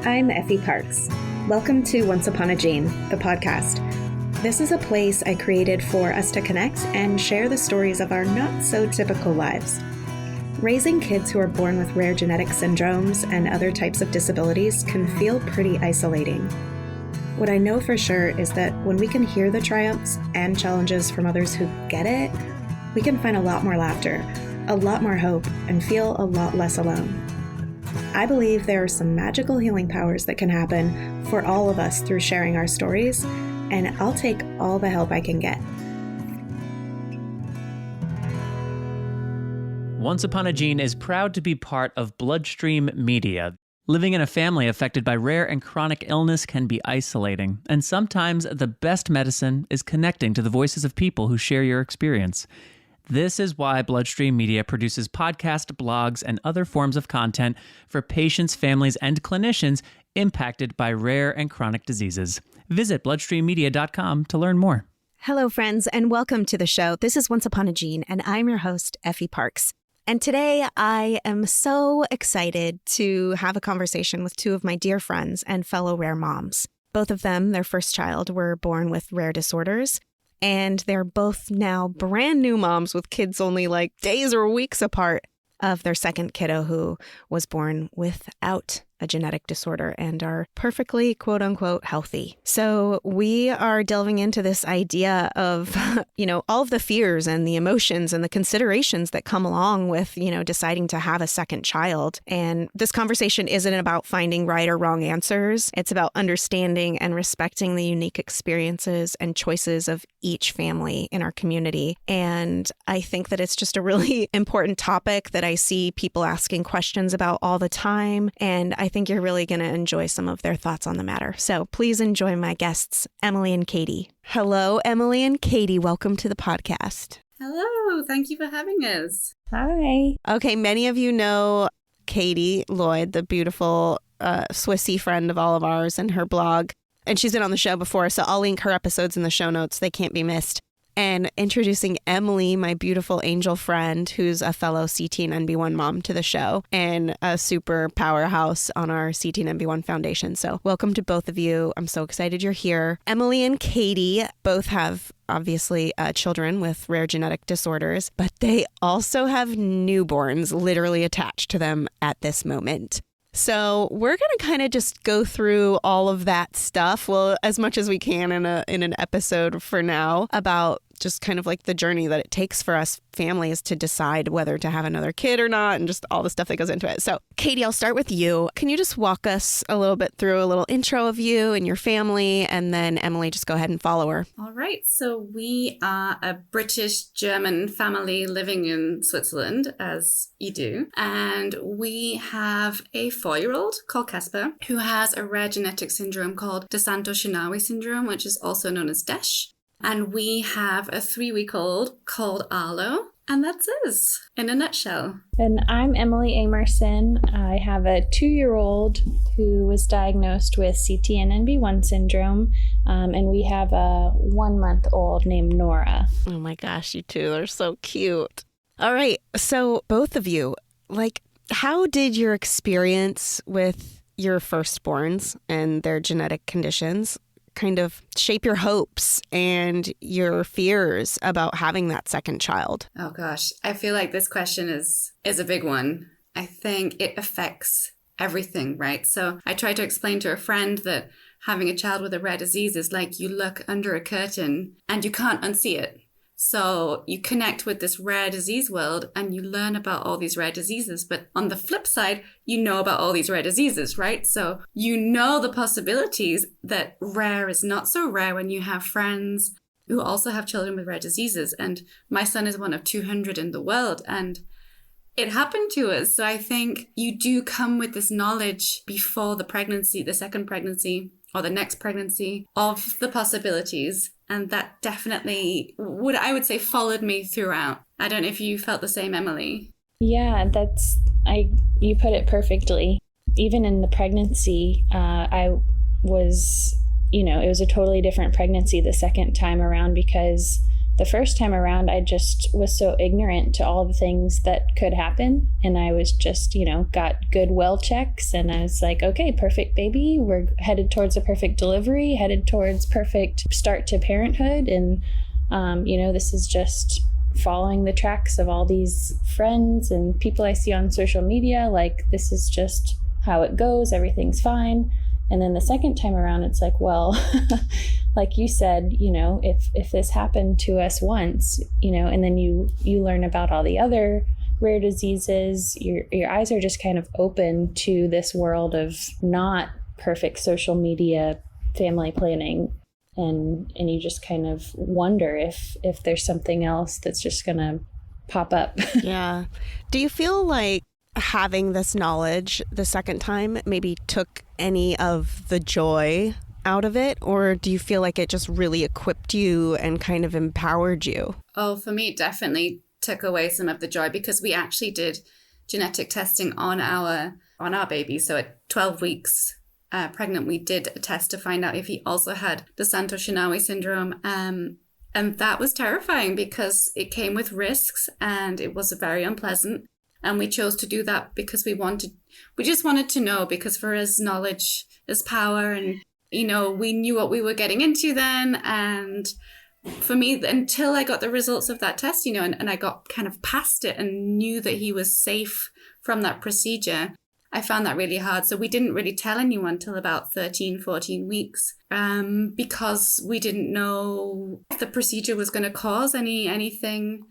I'm Effie Parks. Welcome to Once Upon a Gene, the podcast. This is a place I created for us to connect and share the stories of our not-so-typical lives. Raising kids who are born with rare genetic syndromes and other types of disabilities can feel pretty isolating. What I know for sure is that when we can hear the triumphs and challenges from others who get it, we can find a lot more laughter, a lot more hope, and feel a lot less alone. I believe there are some magical healing powers that can happen for all of us through sharing our stories, and I'll take all the help I can get. Once Upon a Gene is proud to be part of Bloodstream Media. Living in a family affected by rare and chronic illness can be isolating, and sometimes the best medicine is connecting to the voices of people who share your experience. This is why Bloodstream Media produces podcasts, blogs, and other forms of content for patients, families, and clinicians impacted by rare and chronic diseases. Visit bloodstreammedia.com to learn more. Hello, friends, and welcome to the show. This is Once Upon a Gene, and I'm your host, Effie Parks. And today I am so excited to have a conversation with two of my dear friends and fellow rare moms. Both of them, their first child, were born with rare disorders. And they're both now brand new moms with kids only like days or weeks apart of their second kiddo who was born without a genetic disorder and are perfectly, quote unquote, healthy. So we are delving into this idea of, all of the fears and the emotions and the considerations that come along with, deciding to have a second child. And this conversation isn't about finding right or wrong answers. It's about understanding and respecting the unique experiences and choices of each family in our community. And I think that it's just a really important topic that I see people asking questions about all the time. And I think you're really going to enjoy some of their thoughts on the matter. So please enjoy my guests, Emily and Katie. Hello, Emily and Katie. Welcome to the podcast. Hello. Thank you for having us. Hi. Okay, many of you know Katie Lloyd, the beautiful Swissy friend of all of ours, and her blog. And she's been on the show before, so I'll link her episodes in the show notes. They can't be missed. And introducing Emily, my beautiful angel friend, who's a fellow CT and NB1 mom to the show and a super powerhouse on our CT and NB1 Foundation. So welcome to both of you. I'm so excited you're here. Emily and Katie both have, obviously, children with rare genetic disorders, but they also have newborns literally attached to them at this moment. So we're going to kind of just go through all of that stuff, well, as much as we can in an episode for now, about just kind of like the journey that it takes for us families to decide whether to have another kid or not, and just all the stuff that goes into it. So Katie, I'll start with you. Can you just walk us a little bit through a little intro of you and your family, and then Emily, just go ahead and follow her. All right. So we are a British-German family living in Switzerland, as you do. And we have a 4-year-old called Casper, who has a rare genetic syndrome called De Santo-Shinawi syndrome, which is also known as DESH. And we have a 3-week-old called Arlo. And that's us in a nutshell. And I'm Emily Amerson. I have a 2-year-old who was diagnosed with CTNNB1 syndrome. And we have a 1-month-old named Nora. Oh my gosh, you two are so cute. All right. So both of you, how did your experience with your firstborns and their genetic conditions kind of shape your hopes and your fears about having that second child? Oh gosh, I feel like this question is a big one. I think it affects everything, right? So I tried to explain to a friend that having a child with a rare disease is like you look under a curtain and you can't unsee it. So you connect with this rare disease world and you learn about all these rare diseases. But on the flip side, you know about all these rare diseases, right? So you know the possibilities that rare is not so rare when you have friends who also have children with rare diseases. And my son is one of 200 in the world. And it happened to us. So I think you do come with this knowledge before the pregnancy, the second pregnancy, or the next pregnancy, of the possibilities. And that definitely I would say followed me throughout. I don't know if you felt the same, Emily. Yeah, you put it perfectly. Even in the pregnancy, I was, it was a totally different pregnancy the second time around because the first time around, I just was so ignorant to all the things that could happen. And I was just, got good well checks. And I was like, okay, perfect baby. We're headed towards a perfect delivery, headed towards perfect start to parenthood. And, this is just following the tracks of all these friends and people I see on social media. Like, this is just how it goes. Everything's fine. And then the second time around, it's like, well, like you said, if this happened to us once, and then you learn about all the other rare diseases, your eyes are just kind of open to this world of not perfect social media family planning. And you just kind of wonder if there's something else that's just going to pop up. Yeah. Do you feel like having this knowledge the second time maybe took any of the joy out of it? Or do you feel like it just really equipped you and kind of empowered you? Oh, for me, it definitely took away some of the joy, because we actually did genetic testing on our baby. So at 12 weeks pregnant, we did a test to find out if he also had the Santos-Shinawi syndrome. And that was terrifying because it came with risks and it was very unpleasant. And we chose to do that because we just wanted to know, because for us, knowledge is power. And, we knew what we were getting into then. And for me, until I got the results of that test, and I got kind of past it and knew that he was safe from that procedure, I found that really hard. So we didn't really tell anyone till about 13, 14 weeks because we didn't know if the procedure was going to cause anything.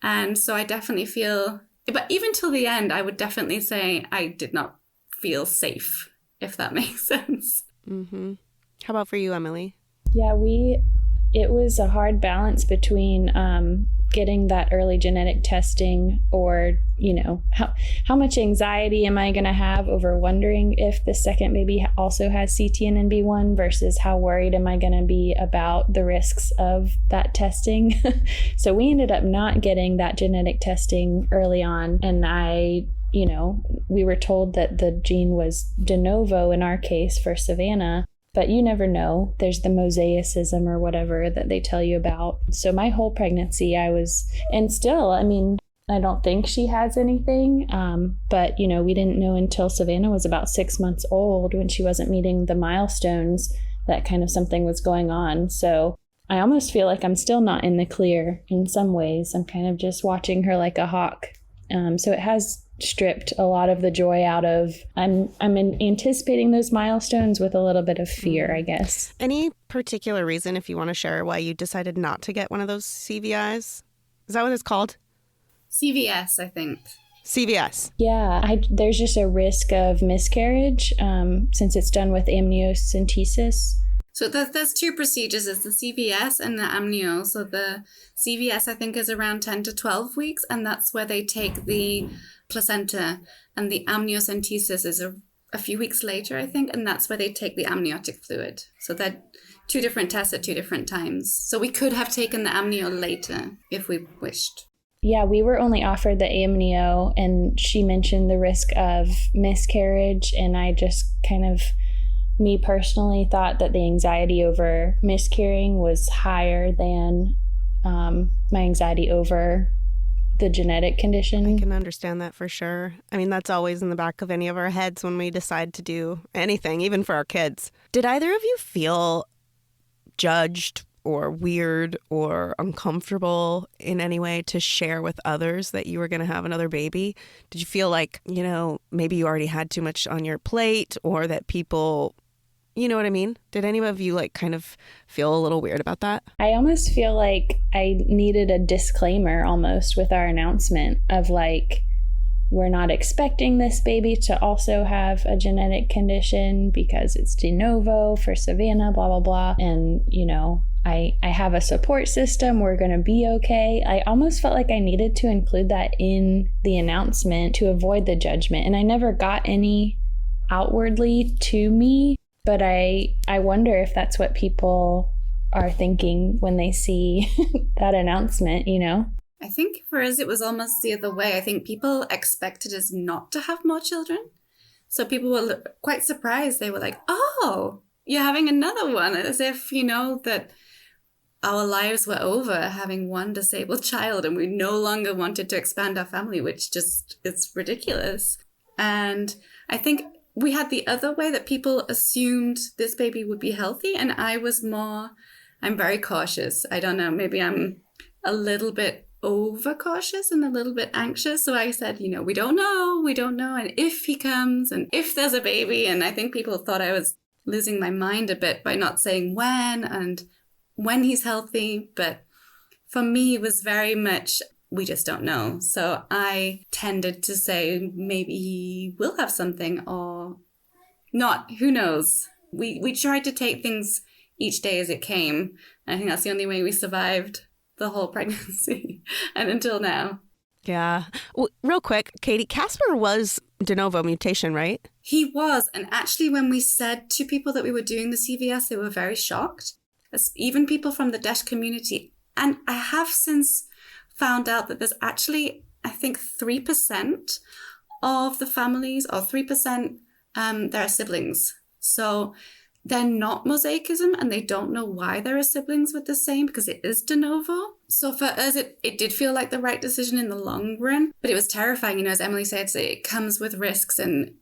And so I definitely feel, but even till the end, I would definitely say I did not feel safe, if that makes sense. Mm-hmm. How about for you, Emily? Yeah, it was a hard balance between getting that early genetic testing or, how much anxiety am I going to have over wondering if the second baby also has CTNNB1 versus how worried am I going to be about the risks of that testing. So we ended up not getting that genetic testing early on. And we were told that the gene was de novo in our case for Savannah. But you never know. There's the mosaicism or whatever that they tell you about. So my whole pregnancy, and still, I don't think she has anything. But, we didn't know until Savannah was about 6 months old, when she wasn't meeting the milestones, that kind of something was going on. So I almost feel like I'm still not in the clear in some ways. I'm kind of just watching her like a hawk. So it has stripped a lot of the joy out of, I'm anticipating those milestones with a little bit of fear, I guess. Any particular reason, if you want to share, why you decided not to get one of those CVIs? Is that what it's called? CVS, I think. CVS. Yeah, there's just a risk of miscarriage since it's done with amniocentesis. So there's two procedures. There's the CVS and the amnio. So the CVS, I think, is around 10 to 12 weeks, and that's where they take the placenta, and the amniocentesis is a few weeks later, I think, and that's where they take the amniotic fluid. So they're two different tests at two different times. So we could have taken the amnio later if we wished. Yeah, we were only offered the amnio, and she mentioned the risk of miscarriage, and I just kind of, me personally, thought that the anxiety over miscarrying was higher than my anxiety over the genetic condition. I can understand that for sure. That's always in the back of any of our heads when we decide to do anything, even for our kids. Did either of you feel judged or weird or uncomfortable in any way to share with others that you were going to have another baby? Did you feel like, maybe you already had too much on your plate, or that people, you know what I mean? Did any of you kind of feel a little weird about that? I almost feel like I needed a disclaimer almost with our announcement of we're not expecting this baby to also have a genetic condition because it's de novo for Savannah, blah, blah, blah. And, I have a support system. We're going to be okay. I almost felt like I needed to include that in the announcement to avoid the judgment. And I never got any outwardly to me, but I wonder if that's what people are thinking when they see that announcement, I think for us, it was almost the other way. I think people expected us not to have more children. So people were quite surprised. They were like, oh, you're having another one, as if, that our lives were over having one disabled child and we no longer wanted to expand our family, which just, it's ridiculous. And I think we had the other way that people assumed this baby would be healthy. And I was more, I'm very cautious. I don't know, maybe I'm a little bit overcautious and a little bit anxious. So I said, you know, we don't know. And if he comes and if there's a baby, and I think people thought I was losing my mind a bit by not saying when and when he's healthy. But for me, it was very much, we just don't know. So I tended to say maybe he will have something or not, who knows. We tried to take things each day as it came. And I think that's the only way we survived the whole pregnancy and until now. Yeah. Well, real quick, Katie, Casper was de novo mutation, right? He was. And actually, when we said to people that we were doing the CVS, they were very shocked. Even people from the DESH community. And I have since found out that there's actually, I think, 3% of the families, or 3%, there are siblings. So they're not mosaicism, and they don't know why there are siblings with the same, because it is de novo. So for us, it did feel like the right decision in the long run, but it was terrifying. You know, as Emily said, it comes with risks, and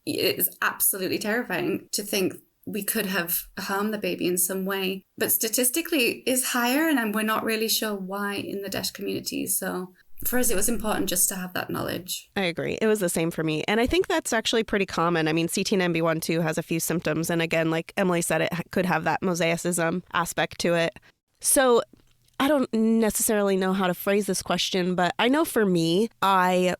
it is absolutely terrifying to think we could have harmed the baby in some way. But statistically it is higher, and we're not really sure why in the DESH community. So for us, it was important just to have that knowledge. I agree. It was the same for me. And I think that's actually pretty common. I mean, CTNNB1 has a few symptoms. And again, like Emily said, it could have that mosaicism aspect to it. So I don't necessarily know how to phrase this question, but I know for me, I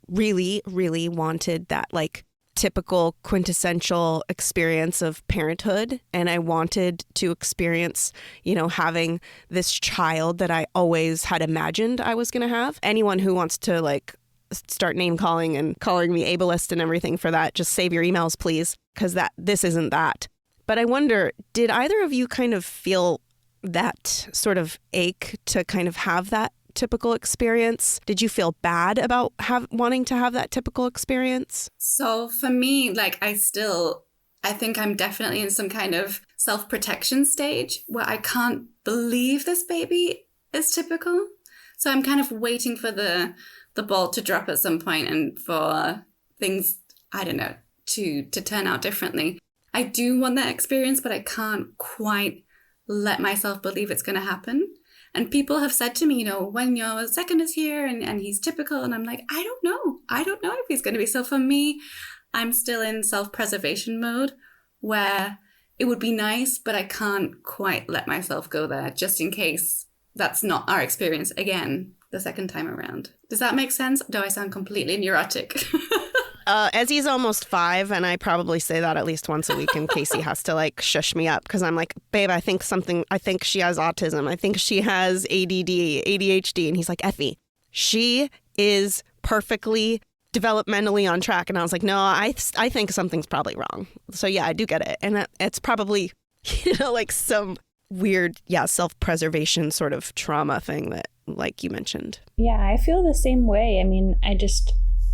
really, really wanted that like typical quintessential experience of parenthood. And I wanted to experience, you know, having this child that I always had imagined I was going to have. Anyone who wants to like start name calling and calling me ableist and everything for that, just save your emails, please, because this isn't that. But I wonder, did either of you kind of feel that sort of ache to kind of have that typical experience? Did you feel bad about wanting to have that typical experience? So for me, like I think I'm definitely in some kind of self-protection stage where I can't believe this baby is typical. So I'm kind of waiting for the ball to drop at some point and for things, I don't know, to turn out differently. I do want that experience, but I can't quite let myself believe it's going to happen. And people have said to me, you know, when your second is here and he's typical, and I'm like, I don't know if he's going to be. So for me, I'm still in self-preservation mode where it would be nice, but I can't quite let myself go there just in case that's not our experience again the second time around. Does that make sense? Do I sound completely neurotic? Ezzy's almost 5, and I probably say that at least once a week, and Casey has to like shush me up because I'm like, babe, I think she has autism. I think she has ADD, ADHD. And he's like, Effie, she is perfectly developmentally on track. And I was like, no, I think something's probably wrong. So yeah, I do get it. And it's probably, you know, like some weird, self-preservation sort of trauma thing that like you mentioned. Yeah, I feel the same way. I mean,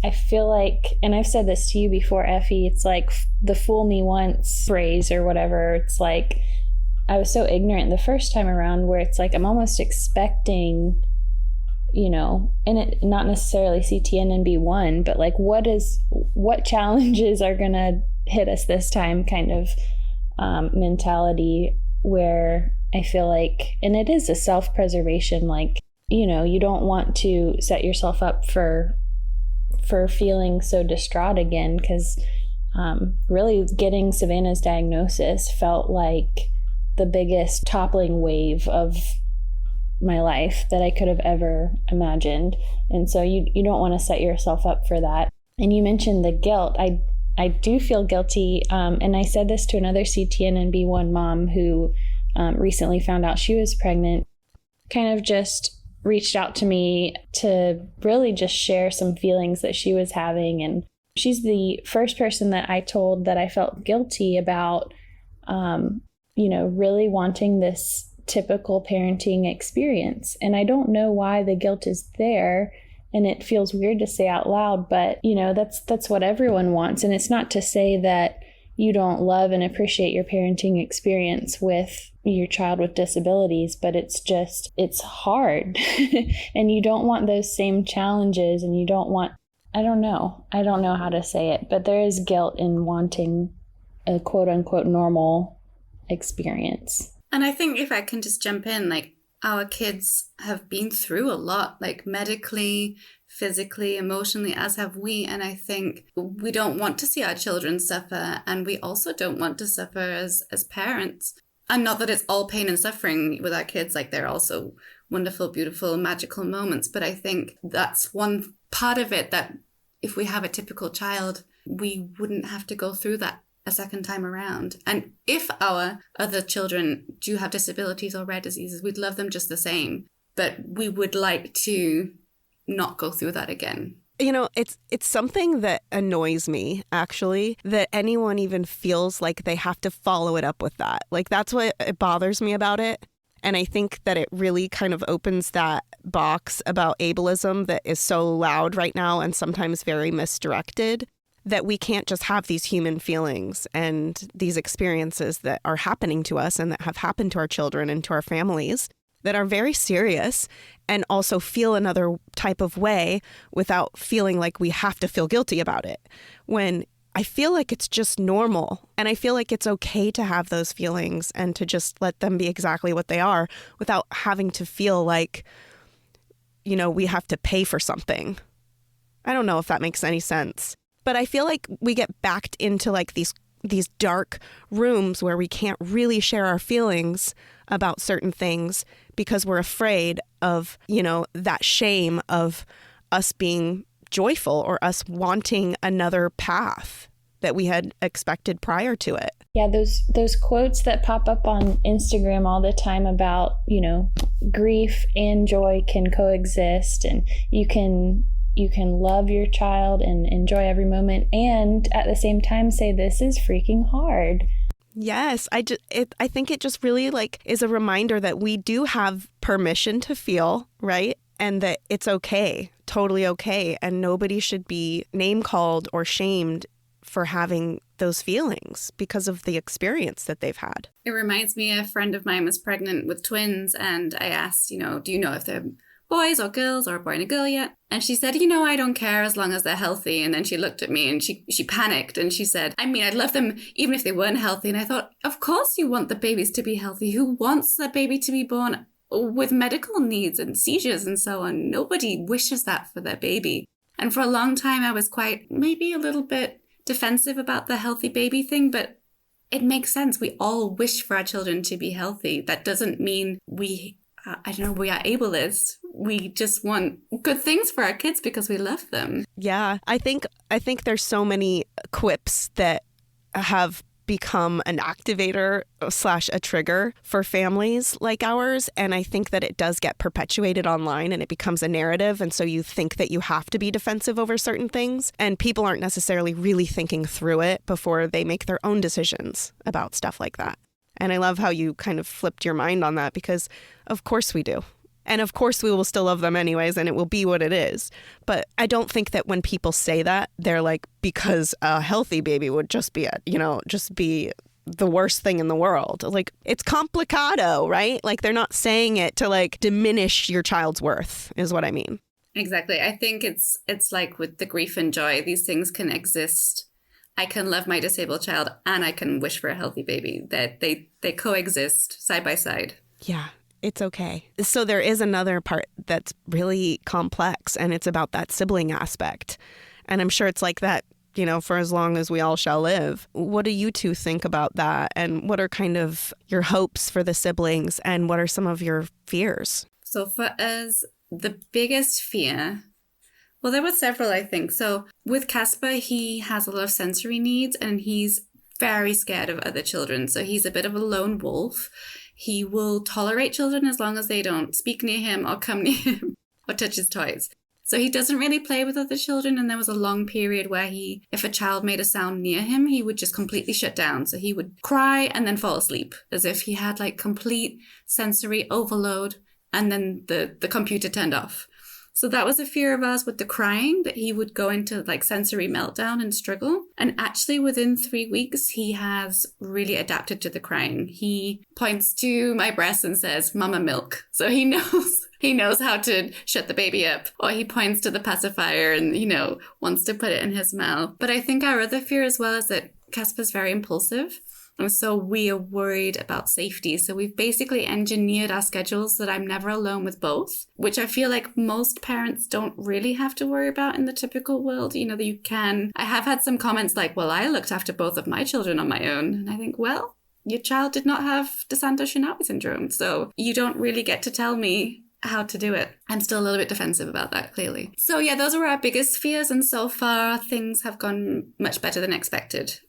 I feel like, and I've said this to you before, Effie, it's like the fool me once phrase or whatever. It's like, I was so ignorant the first time around where it's like, I'm almost expecting, you know, and it not necessarily CTNNB1, but like, what challenges are going to hit us this time kind of mentality where I feel like, and it is a self-preservation, like, you know, you don't want to set yourself up for feeling so distraught again, because really getting Savannah's diagnosis felt like the biggest toppling wave of my life that I could have ever imagined. And so you don't want to set yourself up for that. And you mentioned the guilt. I do feel guilty. And I said this to another CTNNB1 mom who recently found out she was pregnant, kind of just reached out to me to really just share some feelings that she was having. And she's the first person that I told that I felt guilty about, you know, really wanting this typical parenting experience. And I don't know why the guilt is there. And it feels weird to say out loud, but you know, that's what everyone wants. And it's not to say that you don't love and appreciate your parenting experience with your child with disabilities, but it's hard. And you don't want those same challenges, and you don't want, I don't know how to say it, but there is guilt in wanting a quote unquote normal experience. And I think if I can just jump in, like, our kids have been through a lot, like medically, physically, emotionally, as have we. And I think we don't want to see our children suffer. And we also don't want to suffer as parents. And not that it's all pain and suffering with our kids, like they're also wonderful, beautiful, magical moments. But I think that's one part of it, that if we have a typical child, we wouldn't have to go through that a second time around. And if our other children do have disabilities or rare diseases, we'd love them just the same. But we would like to not go through that again. You know, it's something that annoys me, actually, that anyone even feels like they have to follow it up with that. Like, that's what it bothers me about it. And I think that it really kind of opens that box about ableism that is so loud right now and sometimes very misdirected, that we can't just have these human feelings and these experiences that are happening to us and that have happened to our children and to our families that are very serious, and also feel another type of way without feeling like we have to feel guilty about it. When I feel like it's just normal, and I feel like it's okay to have those feelings and to just let them be exactly what they are without having to feel like, you know, we have to pay for something. I don't know if that makes any sense. But I feel like we get backed into like these dark rooms where we can't really share our feelings about certain things because we're afraid of, you know, that shame of us being joyful or us wanting another path that we had expected prior to it. Yeah, those quotes that pop up on Instagram all the time about, you know, grief and joy can coexist, and you can love your child and enjoy every moment, and at the same time say, this is freaking hard. Yes, I think it just really like is a reminder that we do have permission to feel, right? And that it's okay, totally okay. And nobody should be name called or shamed for having those feelings because of the experience that they've had. It reminds me, a friend of mine was pregnant with twins, and I asked, you know, do you know if they're boys or girls or a boy and a girl yet? And she said, you know, I don't care as long as they're healthy. And then she looked at me and she panicked and she said, I mean, I'd love them even if they weren't healthy. And I thought, of course you want the babies to be healthy. Who wants a baby to be born with medical needs and seizures and so on? Nobody wishes that for their baby. And for a long time, I was quite, maybe a little bit defensive about the healthy baby thing, but it makes sense. We all wish for our children to be healthy. That doesn't mean we are ableist. We just want good things for our kids because we love them. Yeah, I think there's so many quips that have become an activator / a trigger for families like ours. And I think that it does get perpetuated online and it becomes a narrative. And so you think that you have to be defensive over certain things. And people aren't necessarily really thinking through it before they make their own decisions about stuff like that. And I love how you kind of flipped your mind on that, because of course we do. And of course we will still love them anyways, and it will be what it is. But I don't think that when people say that, they're like, because a healthy baby would just be the worst thing in the world. Like, it's complicado, right? Like, they're not saying it to like diminish your child's worth, is what I mean. Exactly. I think it's like with the grief and joy, these things can exist. I can love my disabled child and I can wish for a healthy baby. That they coexist side by side. Yeah. It's okay. So there is another part that's really complex, and it's about that sibling aspect. And I'm sure it's like that, you know, for as long as we all shall live. What do you two think about that? And what are kind of your hopes for the siblings? And what are some of your fears? So for us, the biggest fear, well, there were several, I think. So with Casper, he has a lot of sensory needs and he's very scared of other children. So he's a bit of a lone wolf. He will tolerate children as long as they don't speak near him or come near him or touch his toys. So he doesn't really play with other children. And there was a long period where if a child made a sound near him, he would just completely shut down. So he would cry and then fall asleep as if he had like complete sensory overload. And then the computer turned off. So that was a fear of ours with the crying, that he would go into like sensory meltdown and struggle. And actually within 3 weeks, he has really adapted to the crying. He points to my breast and says, "Mama milk." So he knows how to shut the baby up. Or he points to the pacifier and, wants to put it in his mouth. But I think our other fear as well is that Casper's very impulsive. And so we are worried about safety. So we've basically engineered our schedules so that I'm never alone with both, which I feel like most parents don't really have to worry about in the typical world. That you can. I have had some comments like, well, I looked after both of my children on my own. And I think, well, your child did not have De Santos-Shinawi syndrome. So you don't really get to tell me how to do it. I'm still a little bit defensive about that, clearly. So yeah, those were our biggest fears. And so far, things have gone much better than expected.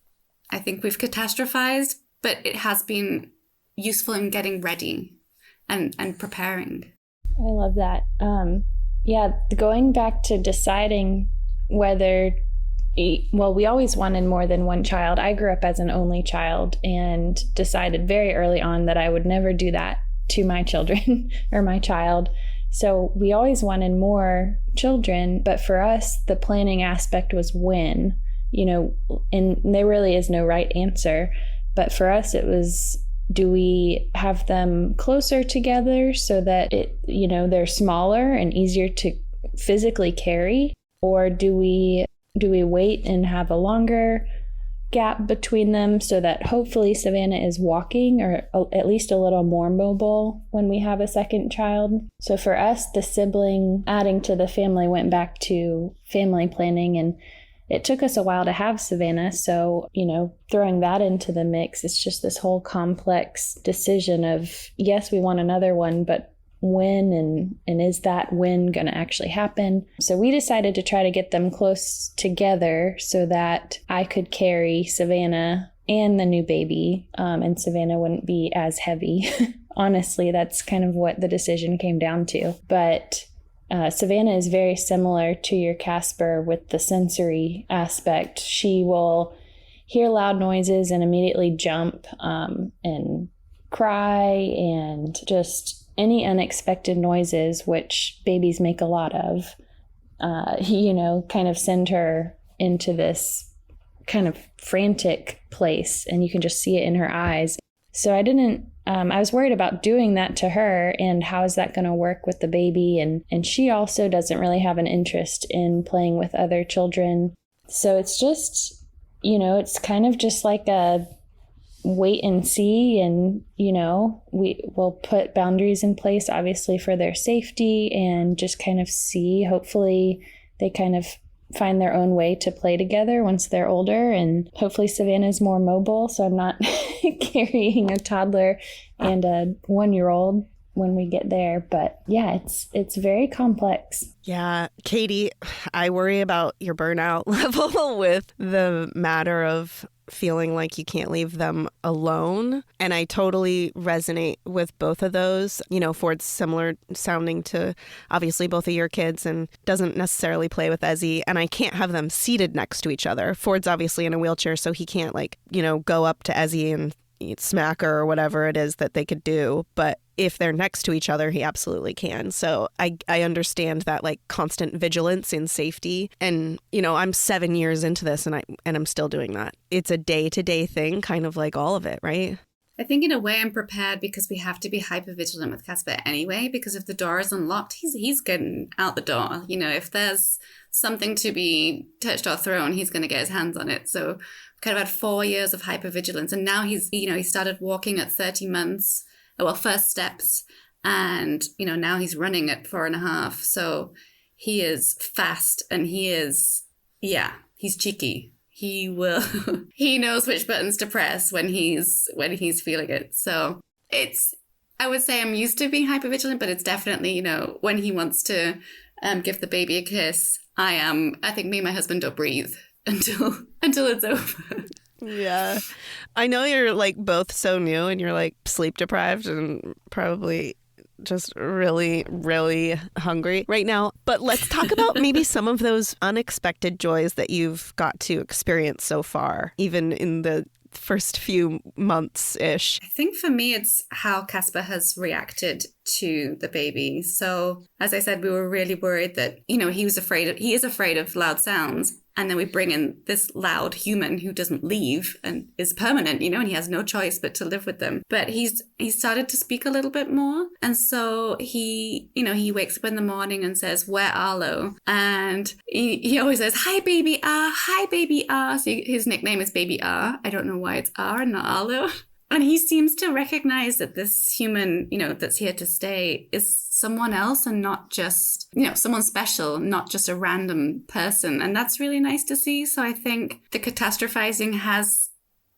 I think we've catastrophized, but it has been useful in getting ready and preparing. I love that. Going back to deciding whether, we always wanted more than one child. I grew up as an only child and decided very early on that I would never do that to my children or my child. So we always wanted more children, but for us, the planning aspect was when. And there really is no right answer. But for us, it was, do we have them closer together so that they're smaller and easier to physically carry? Or do we wait and have a longer gap between them so that hopefully Savannah is walking or at least a little more mobile when we have a second child? So for us, the sibling adding to the family went back to family planning, and it took us a while to have Savannah. So, throwing that into the mix, it's just this whole complex decision of, yes, we want another one, but when and is that when going to actually happen? So we decided to try to get them close together so that I could carry Savannah and the new baby, and Savannah wouldn't be as heavy. Honestly, that's kind of what the decision came down to. But Savannah is very similar to your Casper with the sensory aspect. She will hear loud noises and immediately jump and cry, and just any unexpected noises, which babies make a lot of, kind of send her into this kind of frantic place, and you can just see it in her eyes. So I was worried about doing that to her, and how is that going to work with the baby? And she also doesn't really have an interest in playing with other children. So it's just, it's kind of just like a wait and see. And, we will put boundaries in place, obviously, for their safety, and just kind of see, hopefully they kind of find their own way to play together once they're older. And hopefully Savannah's more mobile, so I'm not carrying a toddler and a 1-year-old when we get there. But yeah, it's very complex. Yeah, Katie, I worry about your burnout level with the matter of feeling like you can't leave them alone. And I totally resonate with both of those. Ford's similar sounding to obviously both of your kids and doesn't necessarily play with Ezzy. And I can't have them seated next to each other. Ford's obviously in a wheelchair, so he can't go up to Ezzy and smack her or whatever it is that they could do. But if they're next to each other, he absolutely can. So I understand that constant vigilance in safety. And, I'm 7 years into this and I'm still doing that. It's a day-to-day thing, kind of like all of it, right? I think in a way I'm prepared because we have to be hyper vigilant with Casper anyway, because if the door is unlocked, he's getting out the door. If there's something to be touched or thrown, he's going to get his hands on it. So we've kind of had 4 years of hyper vigilance. And now he started walking at 30 months. First steps, and now he's running at 4.5. So he is fast, and he's cheeky. He knows which buttons to press when he's feeling it. So I would say I'm used to being hypervigilant, but it's definitely, when he wants to give the baby a kiss, I think me and my husband don't breathe until it's over. Yeah. I know you're both so new and you're sleep deprived and probably just really, really hungry right now. But let's talk about maybe some of those unexpected joys that you've got to experience so far, even in the first few months-ish? I think for me, it's how Casper has reacted to the baby. So as I said, we were really worried that, he is afraid of loud sounds. And then we bring in this loud human who doesn't leave and is permanent, and he has no choice but to live with them. But he started to speak a little bit more. And so he wakes up in the morning and says, "Where Arlo?" And he always says, "Hi, baby R. Hi, baby R." So his nickname is Baby R. I don't know why it's R and not Arlo. And he seems to recognize that this human, that's here to stay is someone else and not just, someone special, not just a random person. And that's really nice to see. So I think the catastrophizing has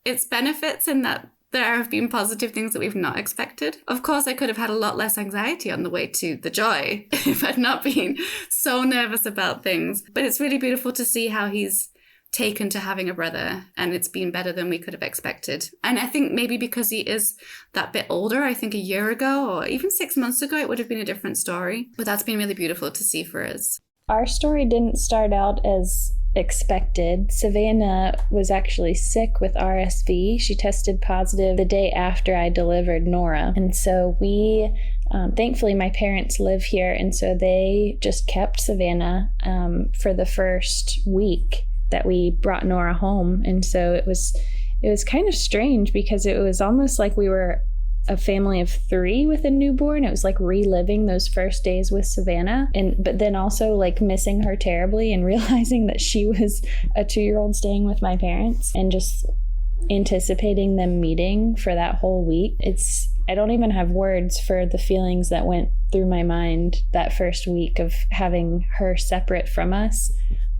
its benefits in that there have been positive things that we've not expected. Of course, I could have had a lot less anxiety on the way to the joy if I'd not been so nervous about things. But it's really beautiful to see how he's taken to having a brother, and it's been better than we could have expected. And I think maybe because he is that bit older, I think a year ago or even 6 months ago, it would have been a different story. But that's been really beautiful to see for us. Our story didn't start out as expected. Savannah was actually sick with RSV. She tested positive the day after I delivered Nora. And so thankfully my parents live here, and so they just kept Savannah for the first week that we brought Nora home. And so it was kind of strange because it was almost like we were a family of 3 with a newborn. It was like reliving those first days with Savannah, but then also like missing her terribly and realizing that she was a 2-year-old staying with my parents and just anticipating them meeting for that whole week. I don't even have words for the feelings that went through my mind that first week of having her separate from us.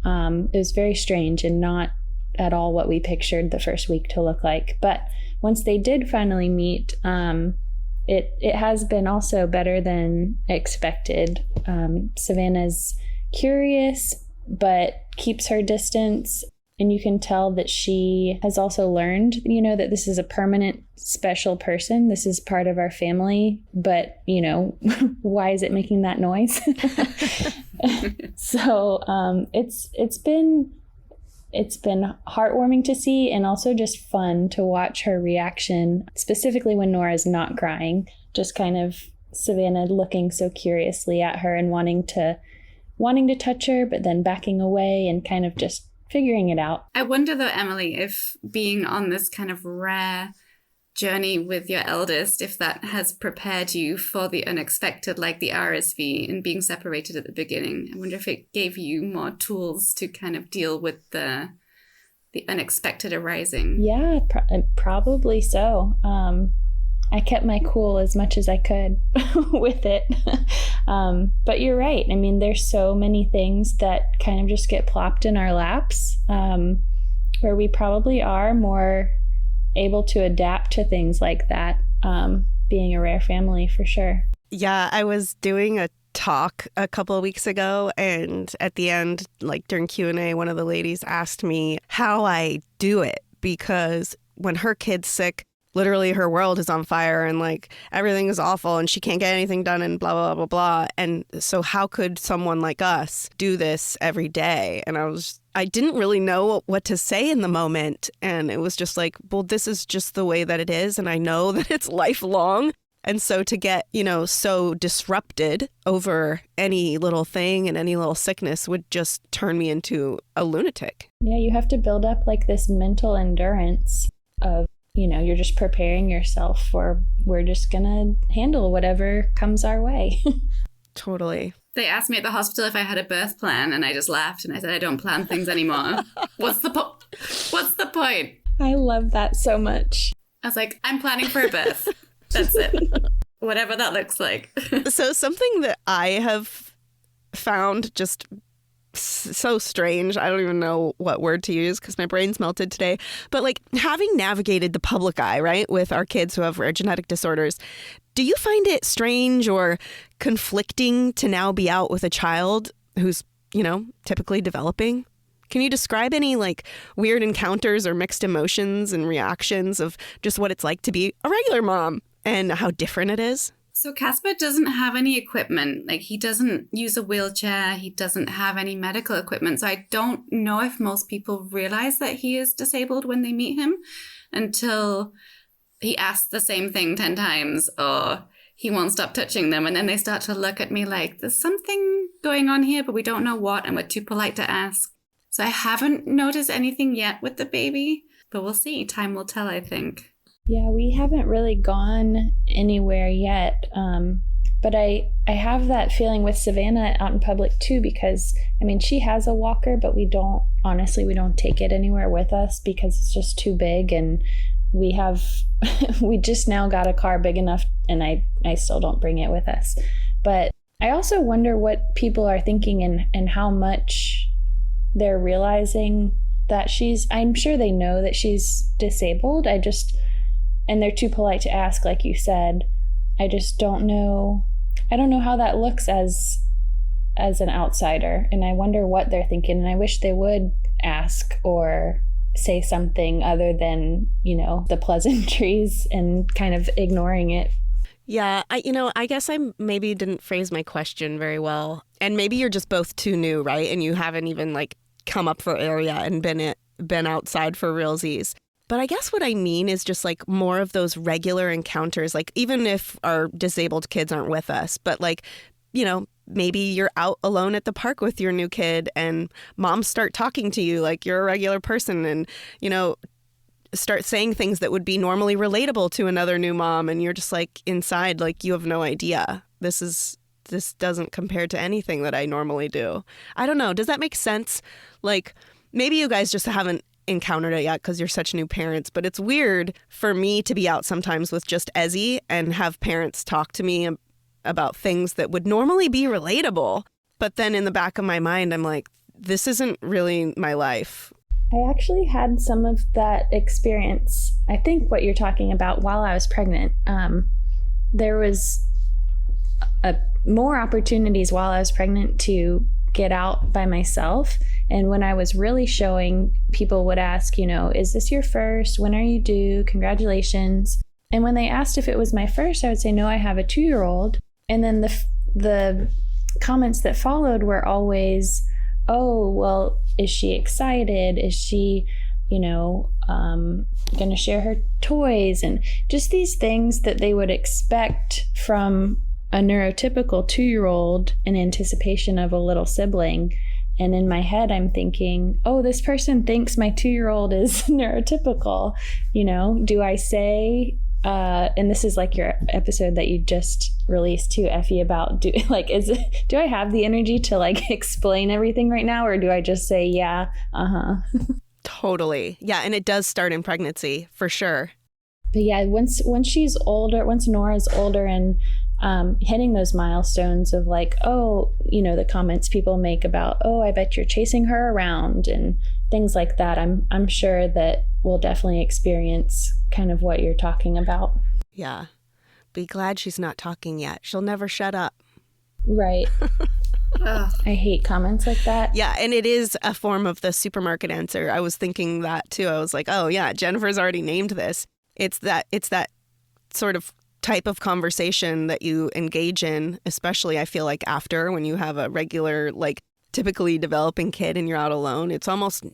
It was very strange and not at all what we pictured the first week to look like. But once they did finally meet, it has been also better than expected. Savannah's curious, but keeps her distance. And you can tell that she has also learned, that this is a permanent special person. This is part of our family. But, why is it making that noise? So it's been heartwarming to see, and also just fun to watch her reaction, specifically when Nora's not crying. Just kind of Savannah looking so curiously at her and wanting to touch her, but then backing away and kind of just figuring it out. I wonder though, Emily, if being on this kind of rare journey with your eldest, if that has prepared you for the unexpected, like the RSV and being separated at the beginning. I wonder if it gave you more tools to kind of deal with the unexpected arising. Yeah, probably so. I kept my cool as much as I could with it. But you're right. I mean, there's so many things that kind of just get plopped in our laps, where we probably are more able to adapt to things like that, being a rare family for sure. Yeah, I was doing a talk a couple of weeks ago, and at the end, like during Q&A, one of the ladies asked me how I do it, because when her kid's sick, literally her world is on fire and like everything is awful and she can't get anything done and blah, blah, blah, blah. And so how could someone like us do this every day? And I didn't really know what to say in the moment. And it was just like, well, this is just the way that it is. And I know that it's lifelong. And so to get, so disrupted over any little thing and any little sickness would just turn me into a lunatic. Yeah, you have to build up like this mental endurance of, you're just preparing yourself for, we're just going to handle whatever comes our way. Totally. They asked me at the hospital if I had a birth plan, and I just laughed and I said, I don't plan things anymore. What's the point? I love that so much. I was like, I'm planning for a birth. That's it. Whatever that looks like. So something that I have found just so strange, I don't even know what word to use because my brain's melted today, but like having navigated the public eye, right, with our kids who have rare genetic disorders, do you find it strange or conflicting to now be out with a child who's, typically developing? Can you describe any like weird encounters or mixed emotions and reactions of just what it's like to be a regular mom and how different it is? So Casper doesn't have any equipment. Like, he doesn't use a wheelchair. He doesn't have any medical equipment. So I don't know if most people realize that he is disabled when they meet him until he asks the same thing 10 times or he won't stop touching them. And then they start to look at me like, there's something going on here, but we don't know what, and we're too polite to ask. So I haven't noticed anything yet with the baby, but we'll see. Time will tell, I think. Yeah, we haven't really gone anywhere yet. But I have that feeling with Savannah out in public too, because I mean, she has a walker, but we don't take it anywhere with us because it's just too big. And we just now got a car big enough, and I still don't bring it with us. But I also wonder what people are thinking and how much they're realizing that I'm sure they know that she's disabled. And they're too polite to ask, like you said. I just don't know. I don't know how that looks as an outsider. And I wonder what they're thinking. And I wish they would ask or say something other than, the pleasantries and kind of ignoring it. Yeah, I guess I maybe didn't phrase my question very well. And maybe you're just both too new, right? And you haven't even come up for area and been outside for realsies. But I guess what I mean is just more of those regular encounters, even if our disabled kids aren't with us, but maybe you're out alone at the park with your new kid and moms start talking to you like you're a regular person and, start saying things that would be normally relatable to another new mom. And you're just inside, you have no idea. This doesn't compare to anything that I normally do. I don't know. Does that make sense? Maybe you guys just haven't encountered it yet because you're such new parents, but it's weird for me to be out sometimes with just Ezzy and have parents talk to me about things that would normally be relatable. But then in the back of my mind, I'm like, this isn't really my life. I actually had some of that experience. I think what you're talking about while I was pregnant, there was more opportunities while I was pregnant to get out by myself. And when I was really showing, people would ask, is this your first? When are you due? Congratulations. And when they asked if it was my first, I would say, no, I have a 2-year-old. And then the comments that followed were always, oh, well, is she excited? Is she, going to share her toys? And just these things that they would expect from a neurotypical 2-year-old in anticipation of a little sibling. And in my head, I'm thinking, oh, this person thinks my 2-year-old is neurotypical. Do I say, and this is your episode that you just released too, Effie, about do I have the energy to explain everything right now? Or do I just say, yeah, Totally. Yeah. And it does start in pregnancy for sure. But yeah, once she's older, once Nora's older and hitting those milestones of the comments people make about, oh, I bet you're chasing her around and things like that. I'm sure that we'll definitely experience kind of what you're talking about. Yeah. Be glad she's not talking yet. She'll never shut up. Right. I hate comments like that. Yeah, and it is a form of the supermarket answer. I was thinking that too. I was like, oh yeah, Jennifer's already named this. It's that sort of type of conversation that you engage in, especially I feel like after when you have a regular, typically developing kid and you're out alone. It's almost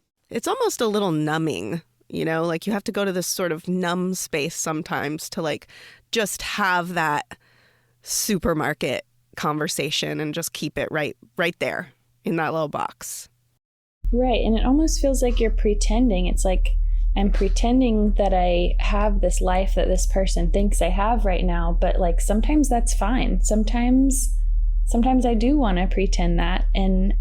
a little numbing, you have to go to this sort of numb space sometimes to just have that supermarket conversation and just keep it right there in that little box. Right. And it almost feels like you're pretending. It's like I'm pretending that I have this life that this person thinks I have right now, but sometimes that's fine. Sometimes I do want to pretend that and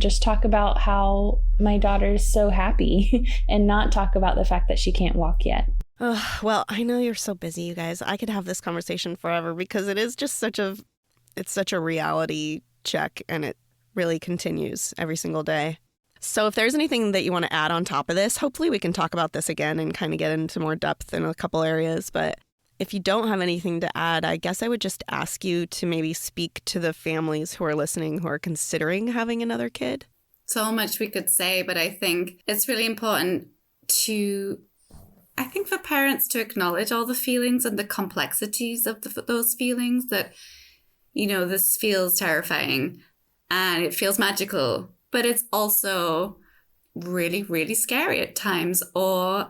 just talk about how my daughter's so happy and not talk about the fact that she can't walk yet. Well, I know you're so busy, you guys. I could have this conversation forever because it is just such a reality check, and it really continues every single day. So if there's anything that you want to add on top of this, hopefully we can talk about this again and kind of get into more depth in a couple areas. But if you don't have anything to add, I guess I would just ask you to maybe speak to the families who are listening who are considering having another kid. So much we could say, but I think it's really important to I think for parents to acknowledge all the feelings and the complexities of those feelings, that, you know, this feels terrifying and it feels magical, but it's also really, really scary at times, or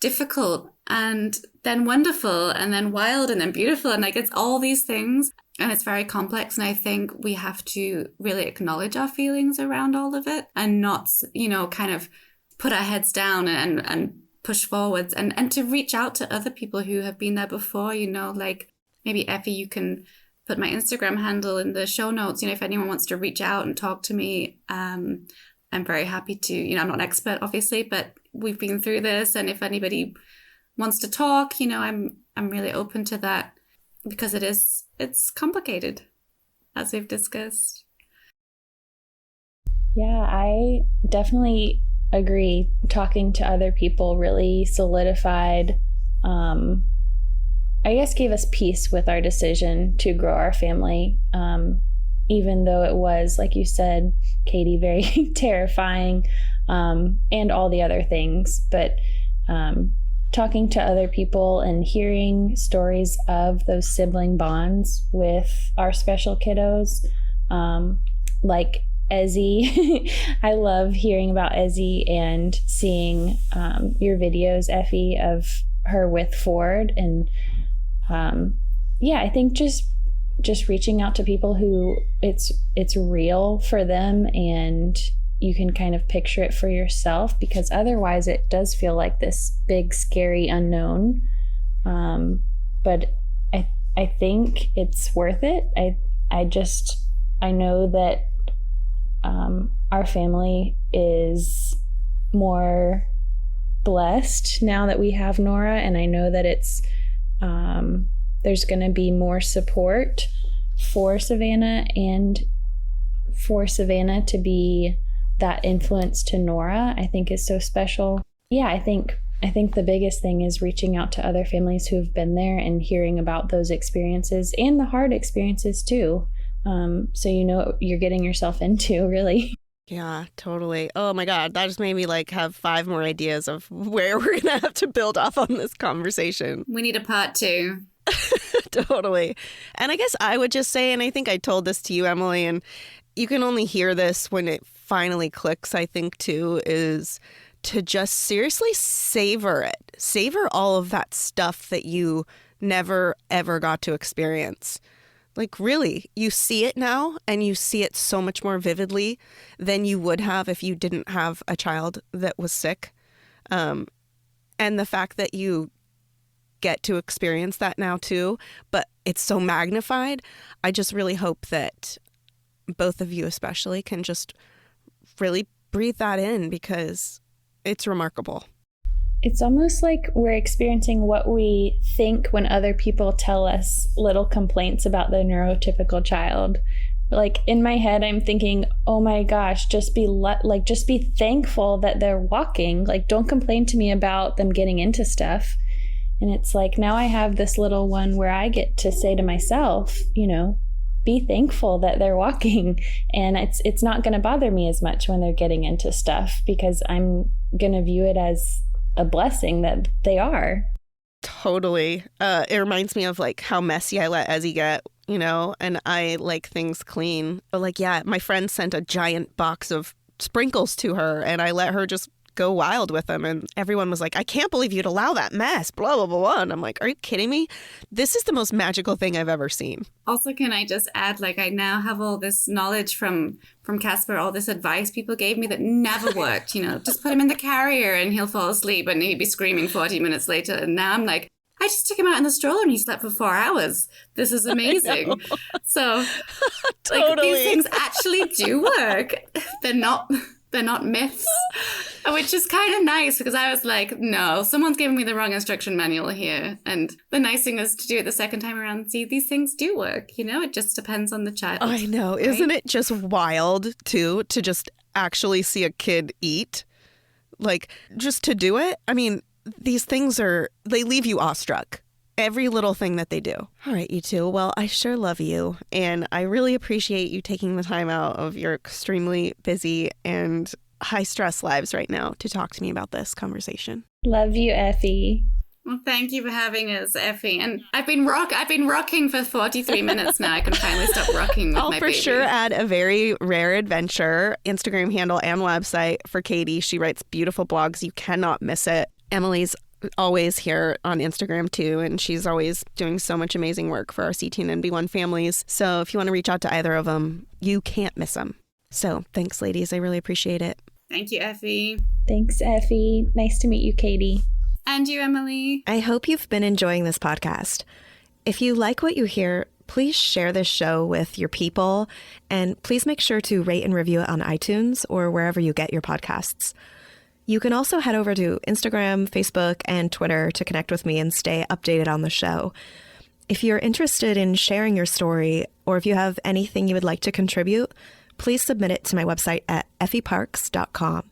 difficult, and then wonderful, and then wild, and then beautiful. And like, it's all these things, and it's very complex. And I think we have to really acknowledge our feelings around all of it, and not, you know, kind of put our heads down and push forwards, and to reach out to other people who have been there before, you know, like maybe Effie, you can put my Instagram handle in the show notes. You know, if anyone wants to reach out and talk to me, I'm very happy to. You know, I'm not an expert, obviously, but we've been through this. And if anybody wants to talk, you know, I'm really open to that, because it's complicated, as we've discussed. Yeah, I definitely agree. Talking to other people really solidified, I guess gave us peace with our decision to grow our family. Even though it was, like you said, Katie, very terrifying, and all the other things. But talking to other people and hearing stories of those sibling bonds with our special kiddos, like Ezzy. I love hearing about Ezzy and seeing your videos, Effie, of her with Ford. And yeah, I think just reaching out to people who it's real for them, and you can kind of picture it for yourself, because otherwise it does feel like this big, scary unknown. But I think it's worth it. I know that our family is more blessed now that we have Nora, and I know that it's there's going to be more support for Savannah, and for Savannah to be that influence to Nora, I think is so special. Yeah, I think the biggest thing is reaching out to other families who've been there and hearing about those experiences, and the hard experiences too. So you know what you're getting yourself into, really. Yeah, totally. Oh my God, that just made me like have 5 more ideas of where we're gonna have to build off on this conversation. We need a part 2. Totally. And I guess I would just say, and I think I told this to you, Emily, and you can only hear this when it finally clicks, I think, too, is to just seriously savor it. Savor all of that stuff that you never, ever got to experience. Like, really, you see it now, and you see it so much more vividly than you would have if you didn't have a child that was sick. And the fact that you get to experience that now too, but it's so magnified. I just really hope that both of you especially can just really breathe that in, because it's remarkable. It's almost like we're experiencing what we think when other people tell us little complaints about the neurotypical child. Like, in my head, I'm thinking, oh my gosh, just be thankful that they're walking. Like, don't complain to me about them getting into stuff. And it's like, now I have this little one where I get to say to myself, you know, be thankful that they're walking, and it's not going to bother me as much when they're getting into stuff, because I'm going to view it as a blessing that they are. Totally. It reminds me of like how messy I let Ezzy get, you know, and I like things clean. But like, yeah, my friend sent a giant box of sprinkles to her, and I let her just go wild with them, and everyone was like, I can't believe you'd allow that mess, blah, blah, blah, blah. And I'm like, are you kidding me? This is the most magical thing I've ever seen. Also, can I just add, like, I now have all this knowledge from Casper, all this advice people gave me that never worked. You know, just put him in the carrier and he'll fall asleep and he'd be screaming 40 minutes later. And now I'm like, I just took him out in the stroller and he slept for 4 hours. This is amazing. So Totally. Like, these things actually do work. They're not myths, which is kind of nice, because I was like, no, someone's giving me the wrong instruction manual here. And the nice thing is to do it the second time around and see these things do work. You know, it just depends on the child. I know. Right? Isn't it just wild, too, to just actually see a kid eat? Like, just to do it? I mean, these things they leave you awestruck. Every little thing that they do. All right, you two. Well, I sure love you. And I really appreciate you taking the time out of your extremely busy and high stress lives right now to talk to me about this conversation. Love you, Effie. Well, thank you for having us, Effie. And I've been rocking for 43 minutes now. I can finally stop rocking with I'll my for baby. sure add a very rare adventure Instagram handle and website for Katie. She writes beautiful blogs. You cannot miss it. Emily's always here on Instagram too, and she's always doing so much amazing work for our CT and NB1 families. So if you want to reach out to either of them, you can't miss them. So thanks, ladies. I really appreciate it. Thank you, Effie. Thanks, Effie. Nice to meet you, Katie. And you, Emily. I hope you've been enjoying this podcast. If you like what you hear, please share this show with your people, and please make sure to rate and review it on iTunes or wherever you get your podcasts. You can also head over to Instagram, Facebook, and Twitter to connect with me and stay updated on the show. If you're interested in sharing your story, or if you have anything you would like to contribute, please submit it to my website at effieparks.com.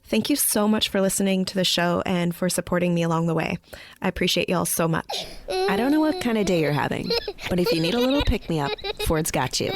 Thank you so much for listening to the show and for supporting me along the way. I appreciate y'all so much. I don't know what kind of day you're having, but if you need a little pick-me-up, Ford's got you.